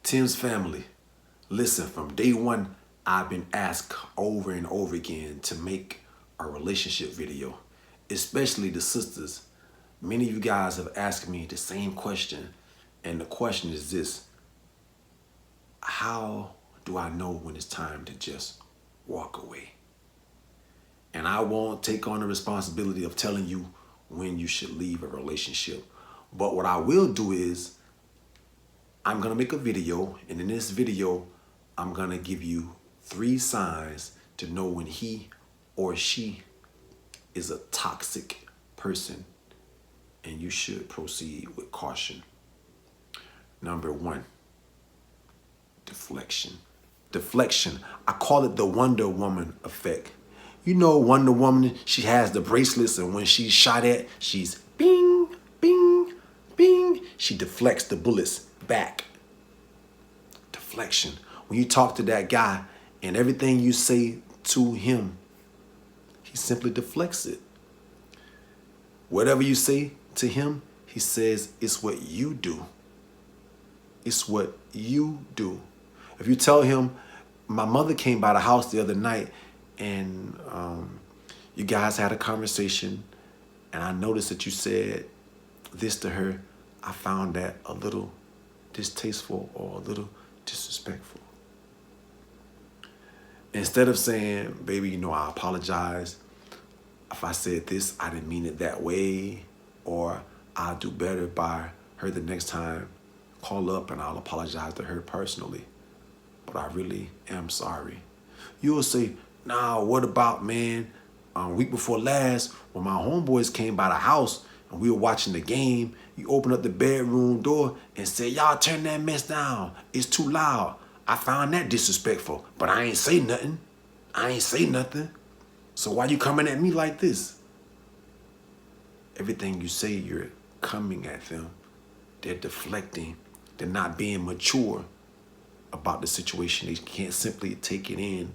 Tim's family, listen, from day one, I've been asked over and over again to make a relationship video, especially the sisters. Many of you guys have asked me the same question, and the question is this: how do I know when it's time to just walk away? And I won't take on the responsibility of telling you when you should leave a relationship. But what I will do is I'm going to make a video, and in this video, I'm going to give you 3 signs to know when he or she is a toxic person, and you should proceed with caution. Number 1, deflection. Deflection. I call it the Wonder Woman effect. You know Wonder Woman, she has the bracelets, and when she's shot at, she's bing, bing, bing. She deflects the bullets back. Deflection. When you talk to that guy and everything you say to him, he simply deflects it. Whatever you say to him, he says it's what you do. It's what you do. If you tell him, my mother came by the house the other night and you guys had a conversation and I noticed that you said this to her, I found that a little distasteful or a little disrespectful. Instead of saying, baby, I apologize. If I said this, I didn't mean it that way, or I'll do better by her the next time. Call up and I'll apologize to her personally. But I really am sorry. You'll say, nah, what about, man, week before last, when my homeboys came by the house and we were watching the game, you opened up the bedroom door and said, y'all turn that mess down. It's too loud. I found that disrespectful, but I ain't say nothing. I ain't say nothing. So why you coming at me like this? Everything you say, you're coming at them. They're deflecting. They're not being mature about the situation. They can't simply take it in,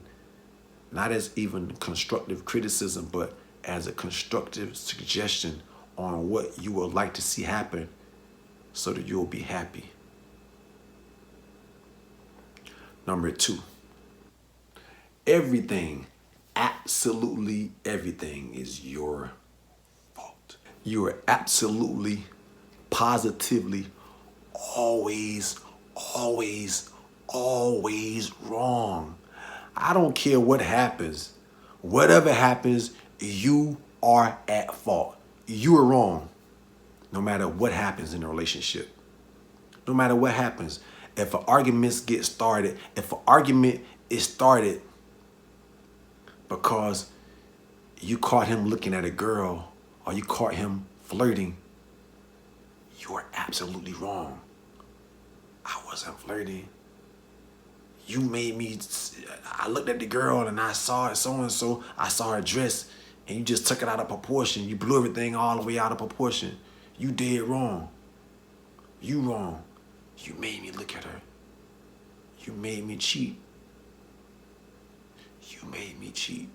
not as even constructive criticism, but as a constructive suggestion on what you would like to see happen so that you'll be happy. Number 2, everything, absolutely everything is your fault. You are absolutely, positively, always wrong. I don't care what happens. Whatever happens, you are at fault. You are wrong. No matter what happens in a relationship. No matter what happens. If an argument gets started, if an argument is started because you caught him looking at a girl or you caught him flirting, you are absolutely wrong. I wasn't flirting. You made me, I looked at the girl and I saw it so-and-so, I saw her dress, and you just took it out of proportion. You blew everything all the way out of proportion. You did wrong. You wrong. You made me look at her. You made me cheat. You made me cheat.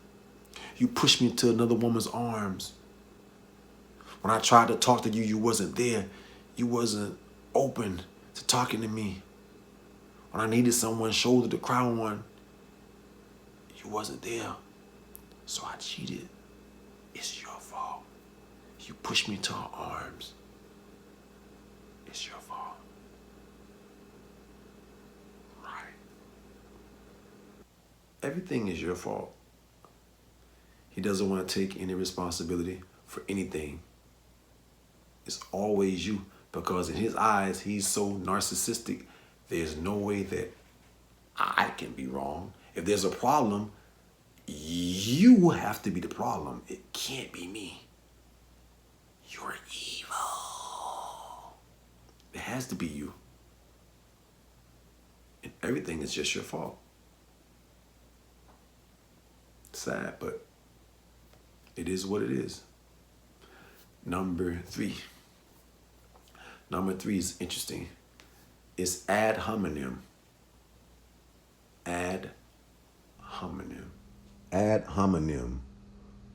You pushed me into another woman's arms. When I tried to talk to you, you wasn't there. You wasn't open to talking to me. When I needed someone's shoulder to cry on, you wasn't there. So I cheated. It's your fault. You pushed me to her arms. It's your fault. Right. Everything is your fault. He doesn't want to take any responsibility for anything. It's always you, because in his eyes, he's so narcissistic. There's no way that I can be wrong. If there's a problem, you have to be the problem. It can't be me. You're evil. It has to be you. And everything is just your fault. Sad, but it is what it is. Number 3. Number 3 is interesting. It's ad hominem. Ad hominem. Ad hominem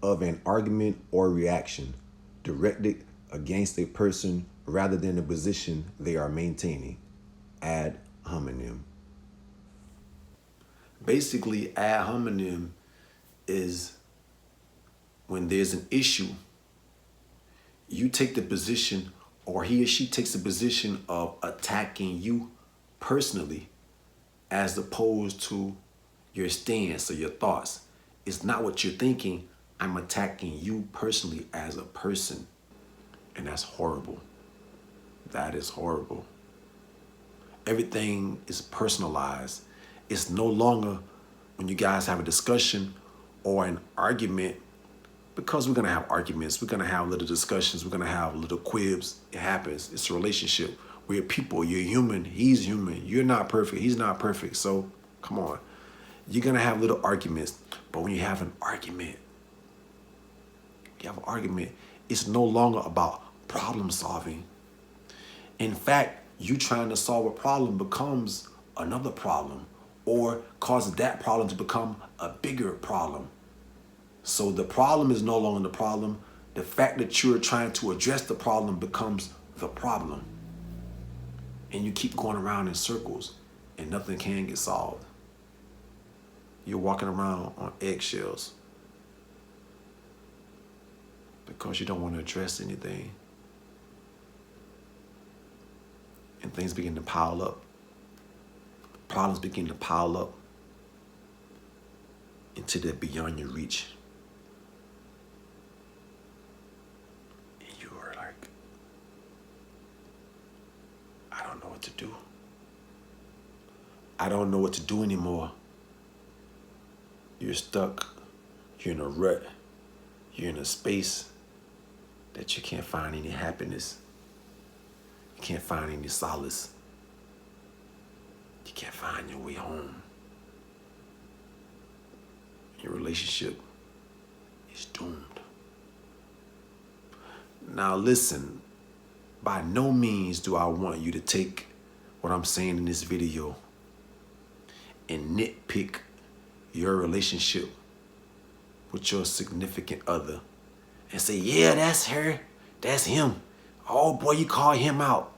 of an argument or reaction directed against a person rather than the position they are maintaining. Ad hominem. basically ad hominem is when there's an issue, you take the position, or he or she takes the position of attacking you personally as opposed to your stance or your thoughts. It's not what you're thinking. I'm attacking you personally as a person. And that's horrible. That is horrible. Everything is personalized. It's no longer when you guys have a discussion or an argument, because we're going to have arguments. We're going to have little discussions. We're going to have little quibs. It happens. It's a relationship. We're people. You're human. He's human. You're not perfect. He's not perfect. So come on. You're going to have little arguments. But when you have an argument, it's no longer about problem solving. In fact, you trying to solve a problem becomes another problem, or causes that problem to become a bigger problem. So the problem is no longer the problem. The fact that you're trying to address the problem becomes the problem. And you keep going around in circles and nothing can get solved. You're walking around on eggshells because you don't want to address anything. And things begin to pile up. Problems begin to pile up until they're beyond your reach. And you are like, I don't know what to do. I don't know what to do anymore. You're stuck. You're in a rut. You're in a space that you can't find any happiness. You can't find any solace. You can't find your way home. Your relationship is doomed. Now listen, by no means do I want you to take what I'm saying in this video and nitpick your relationship with your significant other and say, yeah, that's her, that's him. Oh boy, you call him out,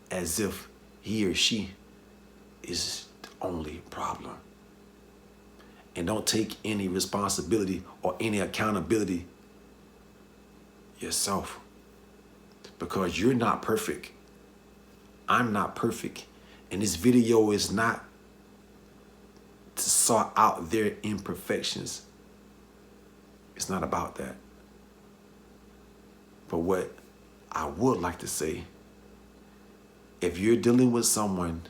as if he or she is the only problem. And don't take any responsibility or any accountability yourself, because you're not perfect. I'm not perfect. And this video is not to sort out their imperfections. It's not about that. But what I would like to say, if you're dealing with someone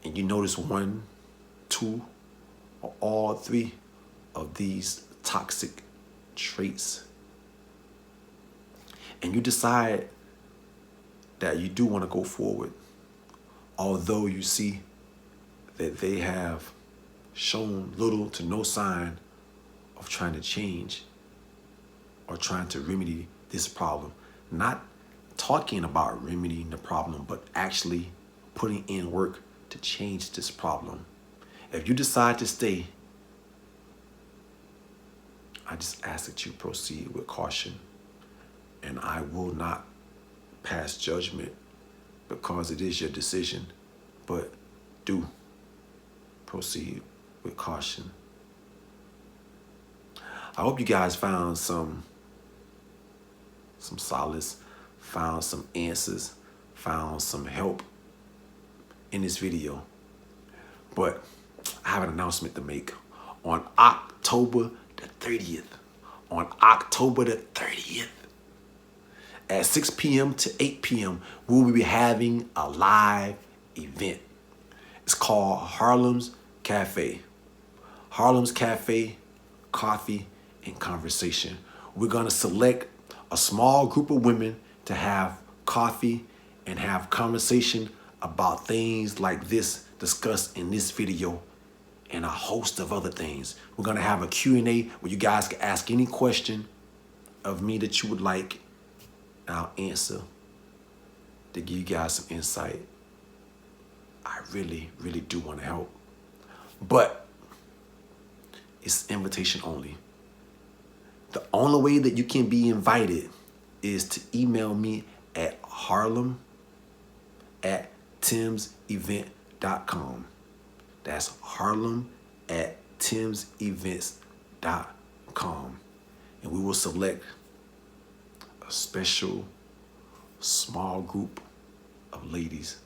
and you notice 1, 2, or all 3 of these toxic traits, and you decide that you do want to go forward, although you see that they have shown little to no sign of trying to change or trying to remedy this problem, not talking about remedying the problem, but actually putting in work to change this problem. If you decide to stay, I just ask that you proceed with caution, and I will not pass judgment because it is your decision, but do proceed with caution. I hope you guys found some solace, found some answers, found some help in this video. But I have an announcement to make. On October the 30th, at 6 p.m. to 8 p.m., we will be having a live event. It's called Harlem's Cafe. Harlem's Cafe, coffee and conversation. We're going to select a small group of women to have coffee and have conversation about things like this discussed in this video and a host of other things. We're going to have a Q&A where you guys can ask any question of me that you would like. I'll answer to give you guys some insight. I really, really do want to help. But it's invitation only. The only way that you can be invited is to email me at harlem@timsevent.com. That's Harlem at timsevents.com. And we will select a special small group of ladies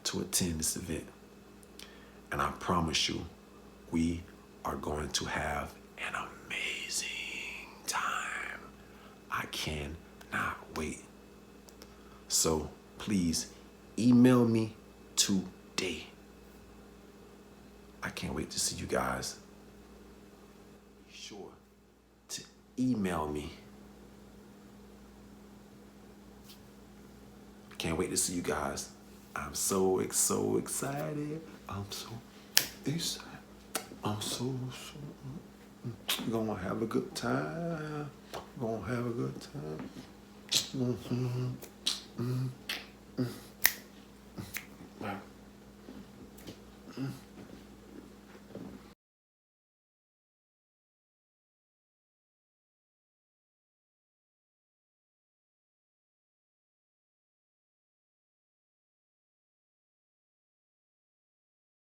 to attend this event. And I promise you, we are going to have an amazing time. I cannot wait. So please email me today. I can't wait to see you guys. Be sure to email me. Can't wait to see you guys. I'm so excited. I'm so excited. I'm so. We're gonna have a good time. We're gonna have a good time. Mm-hmm. Mm-hmm. Mm-hmm.